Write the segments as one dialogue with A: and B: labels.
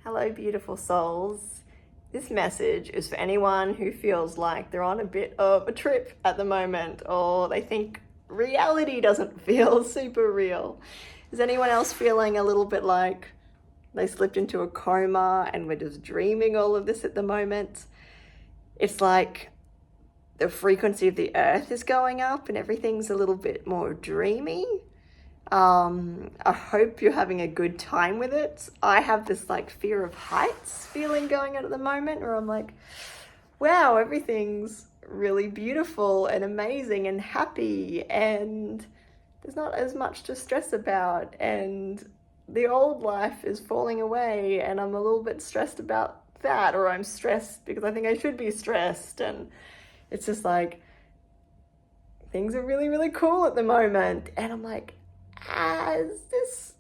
A: Hello, beautiful souls. This message is for anyone who feels like they're on a bit of a trip at the moment, or they think reality doesn't feel super real. Is anyone else feeling a little bit like they slipped into a coma and we're just dreaming all of this at the moment? It's like the frequency of the earth is going up and everything's a little bit more dreamy. I hope you're having a good time with it. I have this like fear of heights feeling going on at the moment where I'm like, wow, everything's really beautiful and amazing and happy, and there's not as much to stress about, and the old life is falling away and I'm a little bit stressed about that, or I'm stressed because I think I should be stressed, and it's just like things are really, really cool at the moment. And I'm like, is this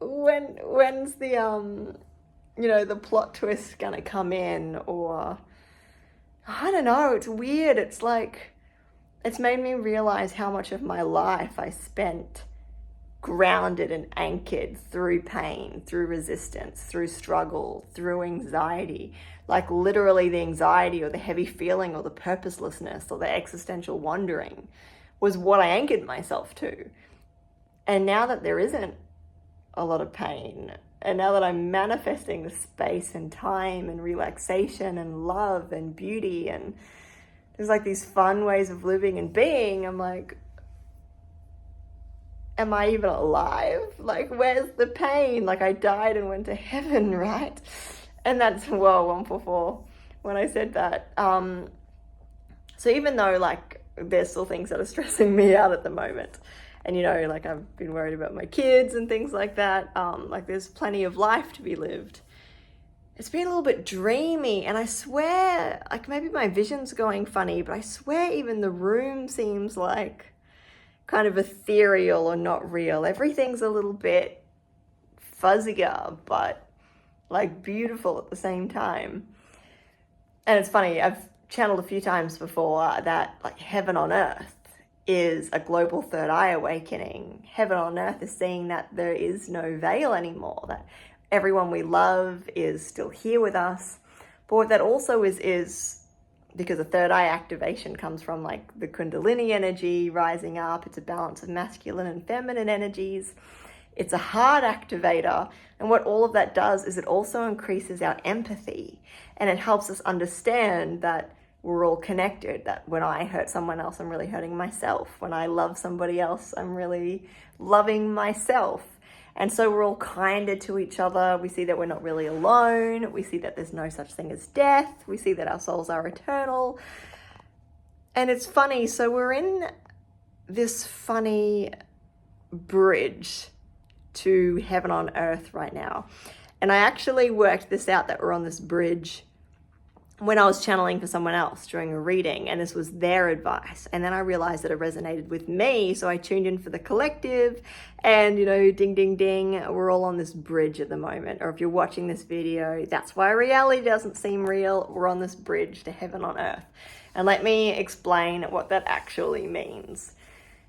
A: when's the the plot twist gonna come in? Or I don't know, it's weird. It's like it's made me realize how much of my life I spent grounded and anchored through pain, through resistance, through struggle, through anxiety. Like literally the anxiety or the heavy feeling or the purposelessness or the existential wandering was what I anchored myself to. And now that there isn't a lot of pain, and now that I'm manifesting the space and time and relaxation and love and beauty, and there's like these fun ways of living and being, I'm like, am I even alive? Like, where's the pain? Like, I died and went to heaven, right? And that's, whoa, 144 when I said that. So even though like there's still things that are stressing me out at the moment, and like I've been worried about my kids and things like that, like there's plenty of life to be lived. It's been a little bit dreamy, and I swear, like maybe my vision's going funny, but I swear even the room seems like kind of ethereal or not real. Everything's a little bit fuzzier, but like beautiful at the same time. And it's funny, I've channeled a few times before that like heaven on earth is a global third eye awakening. Heaven on earth is seeing that there is no veil anymore, that everyone we love is still here with us. But what that also is because the third eye activation comes from like the Kundalini energy rising up. It's a balance of masculine and feminine energies. It's a heart activator. And what all of that does is it also increases our empathy, and it helps us understand that we're all connected, that when I hurt someone else, I'm really hurting myself. When I love somebody else, I'm really loving myself. And so we're all kinder to each other. We see that we're not really alone. We see that there's no such thing as death. We see that our souls are eternal. And it's funny. So we're in this funny bridge to heaven on earth right now. And I actually worked this out, that we're on this bridge, when I was channeling for someone else during a reading, and this was their advice. And then I realized that it resonated with me. So I tuned in for the collective, and ding, ding, ding, we're all on this bridge at the moment. Or if you're watching this video, that's why reality doesn't seem real. We're on this bridge to heaven on earth. And let me explain what that actually means.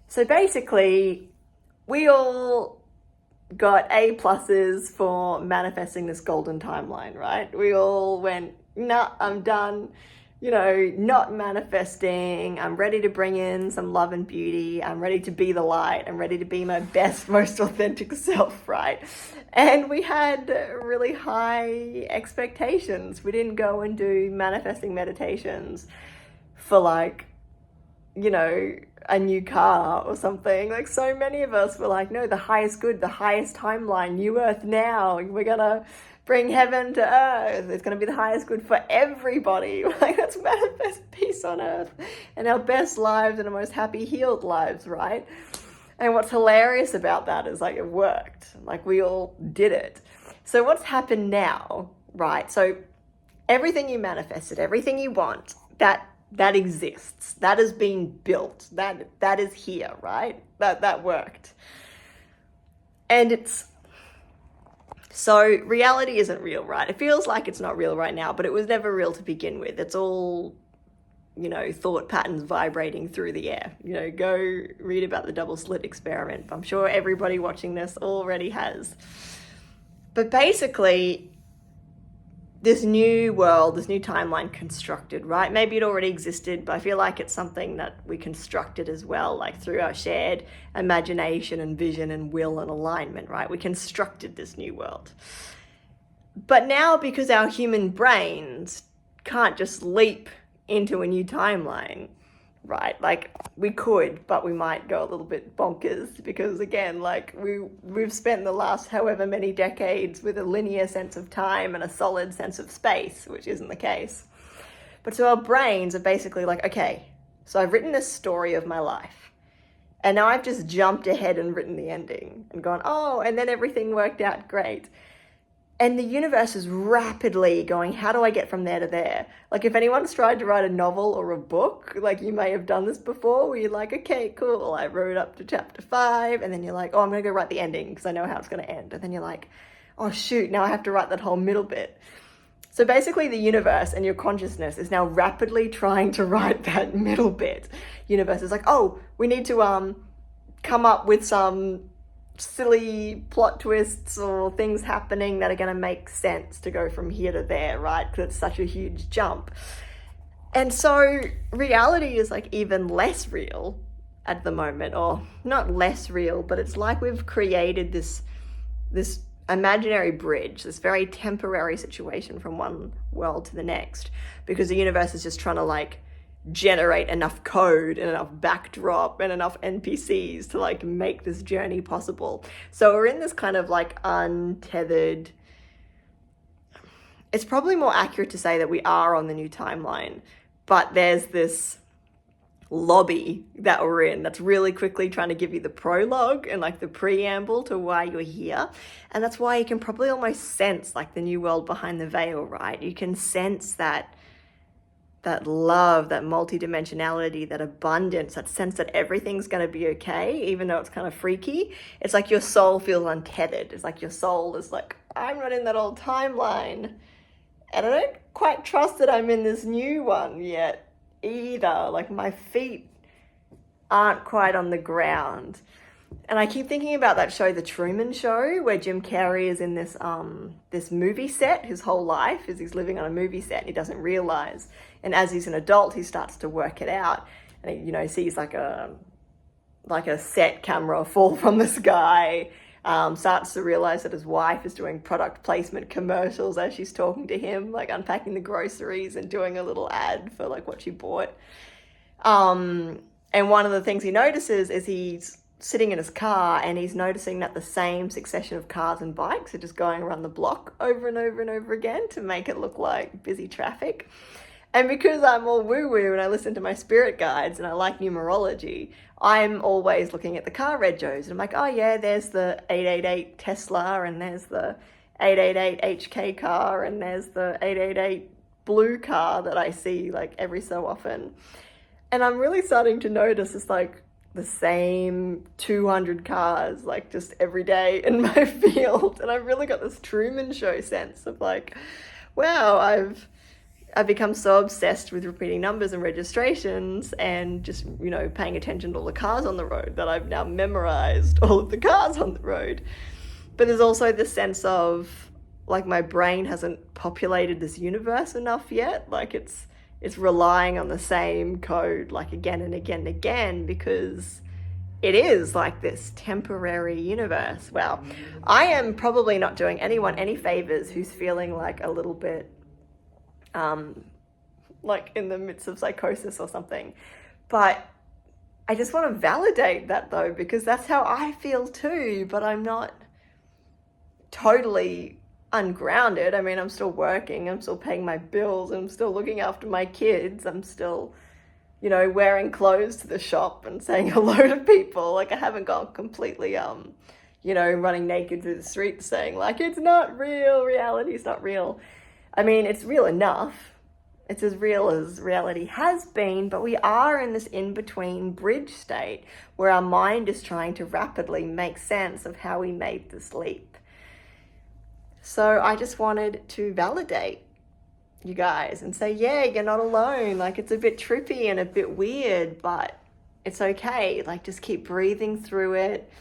A: So basically, we all got A+ for manifesting this golden timeline, right? We all went, nah, I'm done, not manifesting. I'm ready to bring in some love and beauty. I'm ready to be the light. I'm ready to be my best, most authentic self, right? And we had really high expectations. We didn't go and do manifesting meditations for like, a new car or something. Like so many of us were like, no, the highest good, the highest timeline, new earth now. We're gonna bring heaven to earth. It's going to be the highest good for everybody. Like, let's manifest peace on earth and our best lives and our most happy, healed lives, right? And what's hilarious about that is like it worked. Like we all did it. So what's happened now, right? So everything you manifested, everything you want, that exists. That has been built. That is here, right? That worked. And it's so reality isn't real, right? It feels like it's not real right now, but it was never real to begin with. It's all, thought patterns vibrating through the air. Go read about the double slit experiment. I'm sure everybody watching this already has. But basically, this new world, this new timeline constructed, right? Maybe it already existed, but I feel like it's something that we constructed as well, like through our shared imagination and vision and will and alignment, right? We constructed this new world. But now, because our human brains can't just leap into a new timeline, right? Like we could, but we might go a little bit bonkers because again, like we've spent the last however many decades with a linear sense of time and a solid sense of space, which isn't the case. But so our brains are basically like, okay, so I've written this story of my life. And now I've just jumped ahead and written the ending and gone, oh, and then everything worked out great. And the universe is rapidly going, how do I get from there to there? Like if anyone's tried to write a novel or a book, like you may have done this before, where you're like, okay, cool, I wrote up to chapter 5, and then you're like, oh, I'm going to go write the ending because I know how it's going to end. And then you're like, oh shoot, now I have to write that whole middle bit. So basically the universe and your consciousness is now rapidly trying to write that middle bit. Universe is like, oh, we need to come up with some silly plot twists or things happening that are going to make sense to go from here to there, right? Because it's such a huge jump. And so reality is like even less real at the moment, or not less real, but it's like we've created this imaginary bridge, this very temporary situation from one world to the next, because the universe is just trying to like generate enough code and enough backdrop and enough NPCs to like make this journey possible. So we're in this kind of like untethered, it's probably more accurate to say that we are on the new timeline, but there's this lobby that we're in that's really quickly trying to give you the prologue and like the preamble to why you're here. And that's why you can probably almost sense like the new world behind the veil, right? You can sense that love, that multidimensionality, that abundance, that sense that everything's going to be okay, even though it's kind of freaky. It's like your soul feels untethered. It's like your soul is like, I'm not in that old timeline. And I don't quite trust that I'm in this new one yet either. Like my feet aren't quite on the ground. And I keep thinking about that show, The Truman Show, where Jim Carrey is in this movie set. His whole life is he's living on a movie set and he doesn't realize. And as he's an adult, he starts to work it out. And he, you know, sees like a set camera fall from the sky. Starts to realize that his wife is doing product placement commercials as she's talking to him, like unpacking the groceries and doing a little ad for like what she bought. And one of the things he notices is he's sitting in his car and he's noticing that the same succession of cars and bikes are just going around the block over and over and over again to make it look like busy traffic. And because I'm all woo-woo and I listen to my spirit guides and I like numerology, I'm always looking at the car regos and I'm like, oh yeah, there's the 888 Tesla and there's the 888 HK car and there's the 888 blue car that I see like every so often. And I'm really starting to notice it's like the same 200 cars like just every day in my field. And I've really got this Truman Show sense of like, wow, I've become so obsessed with repeating numbers and registrations and just, you know, paying attention to all the cars on the road that I've now memorized all of the cars on the road. But there's also this sense of like my brain hasn't populated this universe enough yet. Like it's relying on the same code like again and again and again because it is like this temporary universe. Well, I am probably not doing anyone any favors who's feeling like a little bit like in the midst of psychosis or something. But I just want to validate that though, because that's how I feel too, but I'm not totally ungrounded. I mean, I'm still working, I'm still paying my bills, I'm still looking after my kids, I'm still, you know, wearing clothes to the shop and saying hello to people. Like I haven't gone completely, you know, running naked through the streets saying like, it's not real, reality's not real. I mean, it's real enough. It's as real as reality has been, but we are in this in-between bridge state where our mind is trying to rapidly make sense of how we made this leap. So I just wanted to validate you guys and say, yeah, you're not alone. Like it's a bit trippy and a bit weird, but it's okay. Like just keep breathing through it.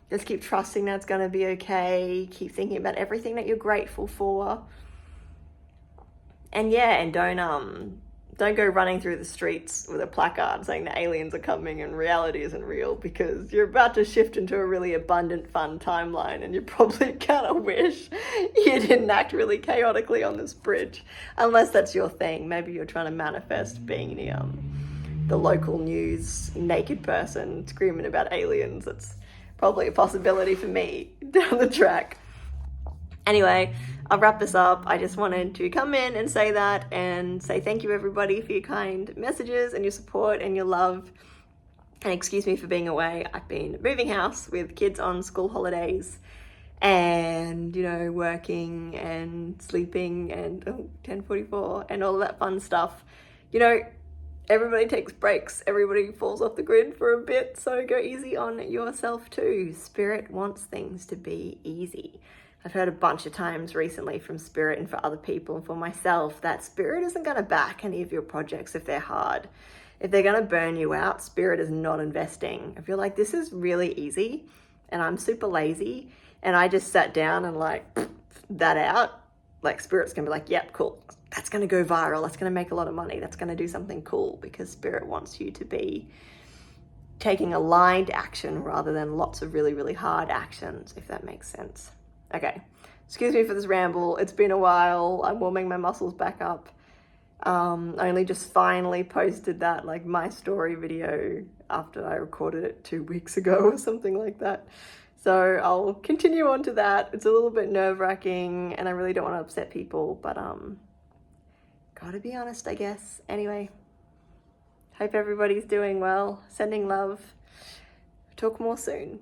A: Just keep trusting that it's going to be okay. Keep thinking about everything that you're grateful for. And yeah, and don't go running through the streets with a placard saying the aliens are coming and reality isn't real, because you're about to shift into a really abundant, fun timeline, and you probably kind of wish you didn't act really chaotically on this bridge, unless that's your thing. Maybe you're trying to manifest being the local news naked person screaming about aliens. That's probably a possibility for me down the track. Anyway, I'll wrap this up. I just wanted to come in and say that, and say thank you everybody for your kind messages and your support and your love. And excuse me for being away. I've been moving house with kids on school holidays, and working and sleeping, and 10:44 and all of that fun stuff. Everybody takes breaks. Everybody falls off the grid for a bit, so go easy on yourself too. Spirit wants things to be easy. I've heard a bunch of times recently from Spirit and for other people and for myself that Spirit isn't going to back any of your projects if they're hard. If they're going to burn you out, Spirit is not investing. If you're like, this is really easy and I'm super lazy and I just sat down and that out, Spirit's going to be like, yep, cool. That's going to go viral. That's going to make a lot of money. That's going to do something cool, because Spirit wants you to be taking aligned action rather than lots of really, really hard actions, if that makes sense. Okay, excuse me for this ramble. It's been a while. I'm warming my muscles back up. I only just finally posted that my story video after I recorded it 2 weeks ago or something like that. So I'll continue on to that. It's a little bit nerve-wracking and I really don't want to upset people, but gotta be honest, I guess. Anyway, hope everybody's doing well. Sending love. Talk more soon.